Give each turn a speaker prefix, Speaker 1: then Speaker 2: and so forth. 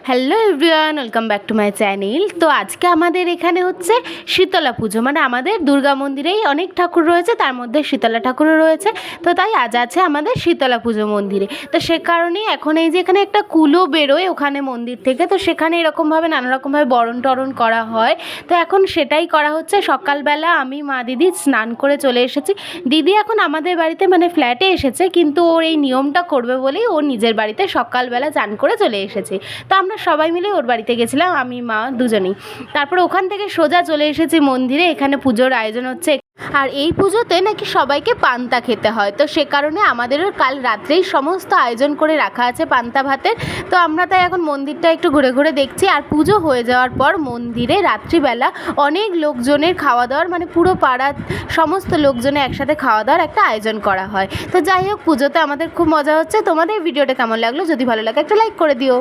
Speaker 1: Hello everyone, welcome back to my channel. তো আজকে আমাদের এখানে হচ্ছে শীতলা পুজো, মানে আমাদের দুর্গা মন্দিরেই অনেক ঠাকুর রয়েছে, তার মধ্যে শীতলা ঠাকুরও রয়েছে। তো তাই আজ আছে আমাদের শীতলা পুজো মন্দিরে। তো সে কারণেই এখন এই যে এখানে একটা কুলো বেরোয় ওখানে মন্দির থেকে, তো সেখানে এরকমভাবে নানা রকমভাবে বরণ টরণ করা হয়। তো এখন সেটাই করা হচ্ছে। সকালবেলা আমি মা দিদি স্নান করে চলে এসেছি। দিদি এখন আমাদের বাড়িতে মানে ফ্ল্যাটে এসেছে, কিন্তু ওর এই নিয়মটা করবে বলেই ও নিজের বাড়িতে সকালবেলা চান করে চলে এসেছে। তো আমরা সবাই মিলে ওর বাড়িতে গেছিলাম, আমি মা দুজনেই। তারপর ওখান থেকে সোজা চলে এসেছি মন্দিরে। এখানে পুজোর আয়োজন হচ্ছে, আর এই পুজোতে নাকি সবাইকে পান্তা খেতে হয়। তো সে কারণে আমাদেরও কাল রাত্রেই সমস্ত আয়োজন করে রাখা আছে পান্তা ভাতের। তো আমরা তাই এখন মন্দিরটা একটু ঘুরে ঘুরে দেখছি। আর পুজো হয়ে যাওয়ার পর মন্দিরে রাত্রিবেলা অনেক লোকজনের খাওয়া দাওয়ার, মানে পুরো পাড়ার সমস্ত লোকজনের একসাথে খাওয়া দাওয়ার একটা আয়োজন করা হয়। তো যাই হোক, পুজোতে আমাদের খুব মজা হচ্ছে। তোমাদের ভিডিওটা কেমন লাগলো? যদি ভালো লাগে একটা লাইক করে দিও।